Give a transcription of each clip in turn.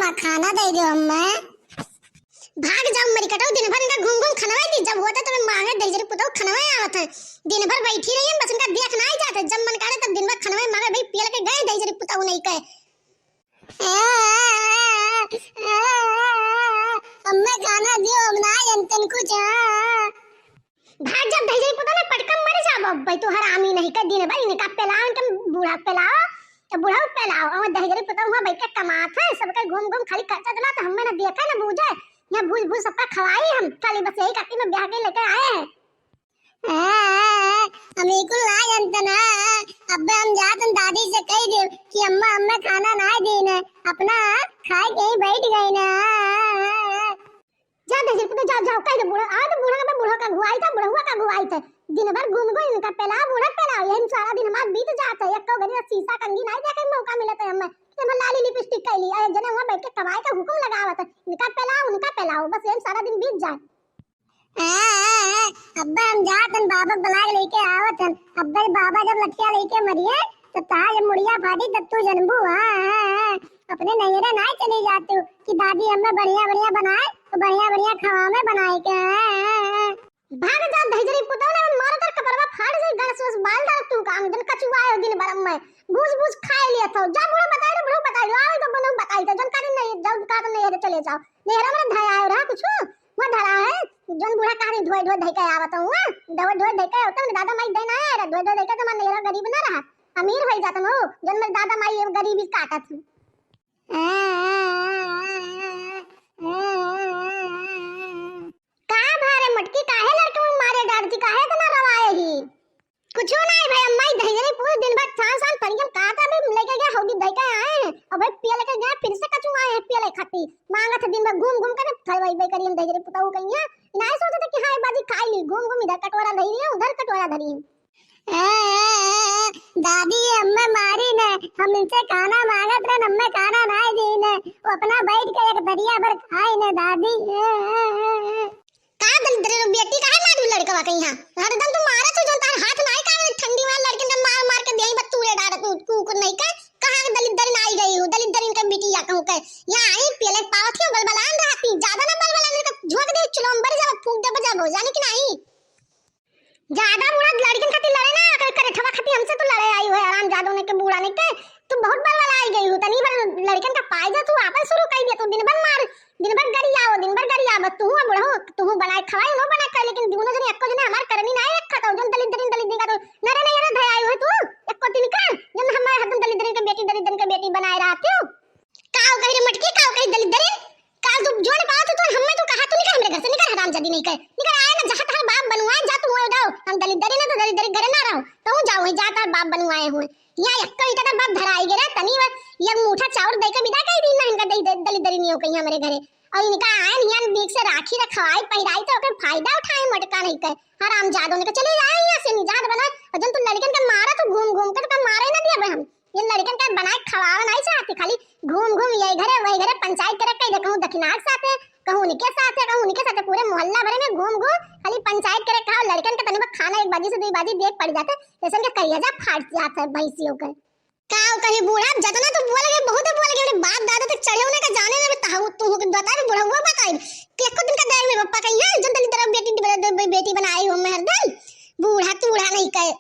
अम्मा खाना दे दो अम्मा। भाग जाओ मरी कटो दिन भर इनका घूम घूम खनवाई थी। जब होता तो मैं मांगे दे जरी पुतो खनवाई आवत है। दिन भर बैठी रही है बस इनका देख ना ही जाते। जब मन करे तब दिन भर खनवाई मांगे भाई पियल के गए दे जरी पुतो नहीं कहे। अम्मा खाना दियो ना अंतन कुछ। भाग जा दे जरी पुतो ना पटकम मर जा भाई तो हरामी नहीं का दिन भर इनका पेलाओ इनका बूढ़ा पेलाओ तो बूढ़ा पेलाओ और दे जरी पुतो हुआ भाई का कमात है सबका घूम घूम खाली खर्चा दिला तो हमने ना देखा ना बूझे या भूल भूल सबका खवाई हम खाली बस यही करती में ब्याह के लेकर आए हैं। हमें को ला अंतना अब हम जात दादी से कह दे कि अम्मा अम्मा खाना ना देना अपना खाए के ही बैठ गई ना। जा दे तो जा जाओ कह दे बूढ़ा आ तो बूढ़ा का गुआई था बुढ़वा का गुआई था। दिन भर घूम घूम इनका पेला बूढ़ा पेला यही सारा दिन हमारा बीत जाता है। एक तो गरीब शीशा कंगी नहीं देखे मौका मिला तो हमें मैं लाली लिपस्टिक कैली अरे जने वहां बैठ के कमाई का हुक्म लगावत इनका पेलाओ बस यही सारा दिन बीत जाए। अब्बा हम जातन बाबा बुला के लेके आवतन। अब्बा बाबा जब लठिया लेके मरिए तो ताज मुड़िया फाटी तब तू जन्मबू। अपने नैहरा ना चली जाती कि दादी हमें बढ़िया बढ़िया बनाए तो बढ़िया बढ़िया खवा में बनाए के। भाग जा धैजरी पुतौला मार कर कपरवा फाड़ से गणस वस बाल डाल तू काम दिन कचुआए दिन भर में भूस खा लिया था। जा बुढ़ो बताई आओ तो बनो बताई तो जन का नहीं जब का नहीं है चले जाओ नेहरा में धया आयो रहा कुछ वो धरा है जन बूढ़ा का धोए धई के आवत हूं धोए धई के होता दादा माई देना है धोए धई के तो मन नेहरा गरीब ना रहा अमीर हो जाता हो जन मेरे दादा माई गरीबी काटत का भारे मटकी काहे लड़के में मारे डालती काहे इतना रवाए ही कुछ नहीं भाई अम्मा धैर्य पूरे दिन भर सांस परियम कहा था भाई लेके गया होगी दई के आए हैं और भाई पिया लेके गया फिर से कचू आए हैं पिया ले खाती मांगा था दिन भर घूम घूम कर थलवाई भाई करियन धैर्य पुताऊ कहिया नहीं सोचते थे कि हां बाजी खाई ली घूम घूम इधर कटोरा धरी है उधर कटोरा धरी दादी अम्मा मारी ने हम इनसे खाना मांगत रहे अम्मा खाना ना दी ने वो अपना बैठ के एक दरिया भर खाई ने दादी का दलिद्र बेटी काहे मारू लड़का कहीं हां हरदम तो मारा तो जो तार हाथ नहीं का ठंडी में लड़के ने मार मार के देई बतूरे डाल तू को नहीं का कहां दलिद्र ना आई गई हो दलिद्र इनका बेटी या कहूं के यहां आई पहले पावत हो बलबलान रहती ज्यादा ना बलबलान का झोंक दे चुलंबर जब फूंक दे बजा हो जाने कि नहीं ज्यादा बूढ़ा लड़किन खाती लड़े ना करे ठवा खाती हमसे तो लड़े आई हो आराम ज्यादा ने के बूढ़ा नहीं के तू बहुत बलबला आई गई हो तनी भर लड़किन का पाई जा तू आपन शुरू कर दिया तू दिन भर मार दिन भर गरिया बस तू बुढ़ो तू बनाए खवाई नो बना कर लेकिन दोनों जने एको जने हमार करनी नहीं रखा तो जन दलिद्र का तो नरे नहीं धया आई हो तू एको दिन का जन हमारे हदम दलिद्र के बेटी बनाए रहती हो काओ कहि मटकी काओ कहि दलिद्र काल तू जोन बात तो हमें तो कहा तू निकल मेरे घर से निकल हरामजादी नहीं कर निकल आए ना जहां तार बाप बनवाए जा तू हो जाओ हम दलिद्र ना तो दलिद्र घर ना रहो तो जाओ जा तार बाप बनवाए हो यहाँ एक इटा बाप धराई गे तनी ये मुठा चावल दे के विदा कई दिन ना इनका दलिद्र नहीं हो कहीं हमारे घरे और इनका आए नियन बीक से राखी रखवाई पहिराई तो ओकर फायदा उठाए मटका नहीं कर हराम जादो ने चले जाए यहां से निजात बना जन तू लड़कन का मारा तो घूम घूम कर मारे ना दिए हम ये लड़कन का बनाए खवावा नहीं चाहते खाली घूम घूम ये घरे वही घरे पंचायत करे कई कहूं दखिनाक साथ है कहूं उनके साथ पूरे मोहल्ला भरे में घूम घूम खाली पंचायत करे खाओ लड़कन का तने खाना एक बाजी से दो बाजी देख पड़ जाते जैसे के करिया फाट जाता है भैंसियों का काओ कहीं बूढ़ा जतना तो बोल गए बहुत बोल गए बाप दादा तक चढ़े होने का जाने में ताऊ तू बता भी बुढ़ा हुआ बताई केको दिन का दाई में पप्पा कहीं है जन तरह बेटी बनाई हो मेहरदन बूढ़ा नहीं कहे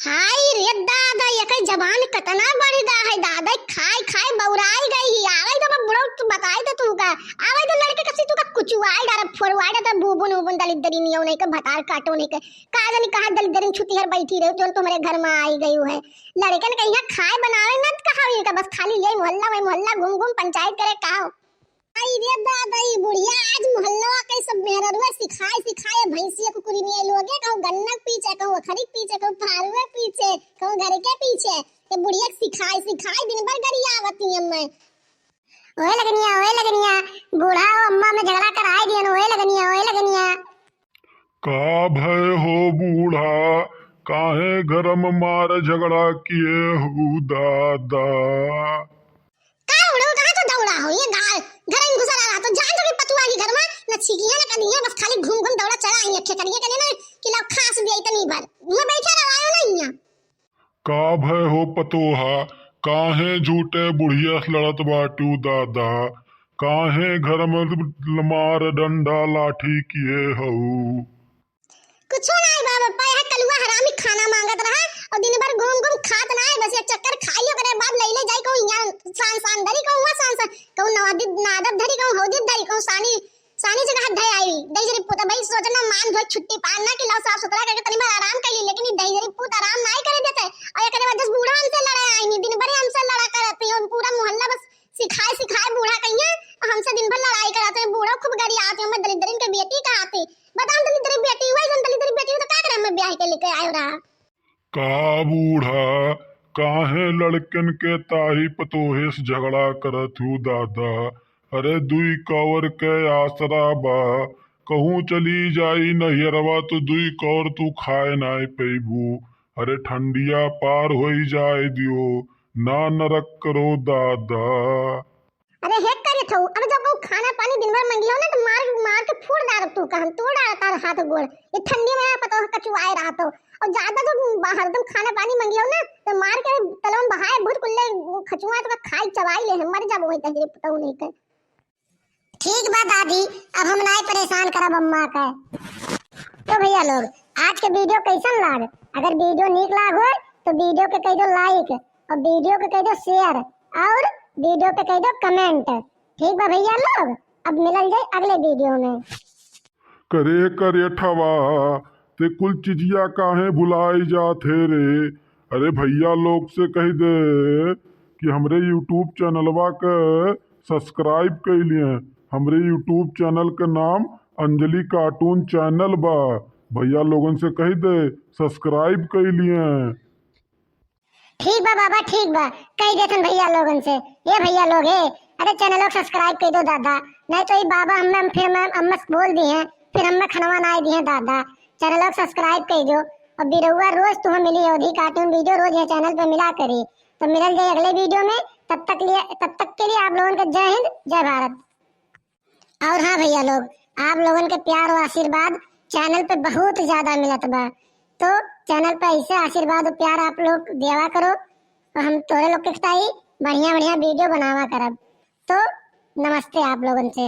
हाय रे दादा ये कई जबान कतना बड़ी दा है दादा खाए बौराई गई आवे तो बुढ़ा तू बताई तो तू का आवे तो लड़के कसी तू का कुचुआई डार फोरवाई तो बुबुन दलिद्री नहीं होने के भतार काटो ने के का जानी कहां दलिद्री छुती हर बैठी रहे जो तुम्हारे घर में आई गई है लड़कन कहीं खाए बनावे मत कहा का बस खाली ले मोहल्ला घूम घूम पंचायत करे काओ आई रे दादा ये बुढ़िया आज मोहल्ला के सब मेहररुआ सिखाए भैंसिया कुकुरी नहीं लोगे कहूं गन्ना पीछे कहूं खरीक पीछे कहूं फारुआ पीछे कहूं घर के पीछे ये बुढ़िया सिखाए दिन भर गरिया आवती अम्मा ओए लगनिया बूढ़ा अम्मा में झगड़ा कराई दियन ओए लगनिया का भय हो बूढ़ा काहे घर में मार झगड़ा किए हो दादा का उड़ो कहां तो दौड़ा हो ये घर में घुसा रहा तो जान तो पतुआ की घर में न छिकिया न कनिया बस खाली घूम घूम दौड़ा चढ़ा आई अखे करिए कने ना कि लो खास भी इतनी बार मैं बैठा रहा नहीं यहां का भय हो पतोहा काहे झूठे बुढ़िया लड़त बाटू दादा, काहे घर में मार डंडा लाठी किए हऊ। कुछो नहीं बाबा, पया कलुआ हरामी खाना मांगत रहा और दिन भर घूम घूम खात ना है, बस एक चक्कर खाइयो करे बाद लइले जाई कहूं यहां सान धरी कहूं वहां सान कहूं नादब धरी कहूं हौदी धरी कहूं सानी जगह धय आई दई जरी पुत भाई सोचना मान धो छुट्टी पाना कि लाओ साफ सुथरा करके तनी बार आराम कर ली, लेकिन ई दई जरी पुत आराम नहीं करे देते और एकरे वजह से बूढ़ा हमसे लड़ा आई नहीं, दिन भर हमसे लड़ा करते और पूरा मोहल्ला बस सिखाए बूढ़ा कहिया हमसे दिन भर लड़ाई कराते बूढ़ा खूब गड़ी आते मैं दलिद्रन के बेटी का आते बताओ दलिद्र बेटी हुई जन दलिद्र बेटी तो का करे मैं ब्याह के लेके आयो रहा। का बूढ़ा काहे लड़कन के ताही पतोहे से झगड़ा करत हूँ दादा, अरे दुई कौर के आसरा बा, कहूँ चली जाई नहियरवा तो दुई कौर तू खाए नाय पैबू, अरे ठंडिया पार होई जाए दियो ना नरक करो दादा। अरे हेक करे थऊ अब जब को खाना पानी दिन भर मंगियो ना तो मार के फोड़ डाल तू कहन तोड़ डाल तार हाथ गोड़ ये ठंडी में पता कचुआए रहा तो और ज्यादा तो हरदम खाना पानी मंगियो ना तो मार के तलवन बहाए भूत कुल्ले खचुआ तो खाई चबाई ले मर जाबो होई तहरे पताऊ नहीं कर। ठीक बा दादी, अब हम नहीं परेशान करब अम्मा का। तो भैया लोग आज के वीडियो कैसन लाग, अगर वीडियो नीक लाग हो तो वीडियो के कह दो लाइक और वीडियो के कह दो शेयर और वीडियो पे कह दो कमेंट। ठीक बा भैया लोग, अब मिलल जाए अगले वीडियो में। करे ठवा ते कुल चिजिया काहे भुलाई जाते रे, अरे भैया लोग से कह दे कि हमरे यूट्यूब चैनलवा के सब्सक्राइब कर लिए, हमरे यूट्यूब चैनल का नाम अंजलि कार्टून चैनल बा, भैया लोगन से कह दे सब्सक्राइब कर लिए। ठीक बा बाबा, ठीक बा कह देथन भैया लोगन से, ये भैया लोग है अरे चैनल को सब्सक्राइब कर दो दादा, नहीं तो ये बाबा हमें फिर मैं अम्मा बोल दी हैं फिर हमें खनवा ना दी हैं दादा, चैनल को सब्सक्राइब कर दो और बिरौआ रोज तुम्हें मिली अवधि कार्टून वीडियो रोज है चैनल पे मिला करी, तो मिलल जाए अगले वीडियो में, तब तक के लिए आप लोगों के जय हिंद जय भारत। और हाँ भैया लोग, आप लोगन के प्यार और आशीर्वाद चैनल पे बहुत ज्यादा मिलत बा, तो चैनल पे ऐसे आशीर्वाद और प्यार आप लोग देवा करो और हम तोरे लोग के बढ़िया वीडियो बनावा करब। तो नमस्ते आप लोगन से।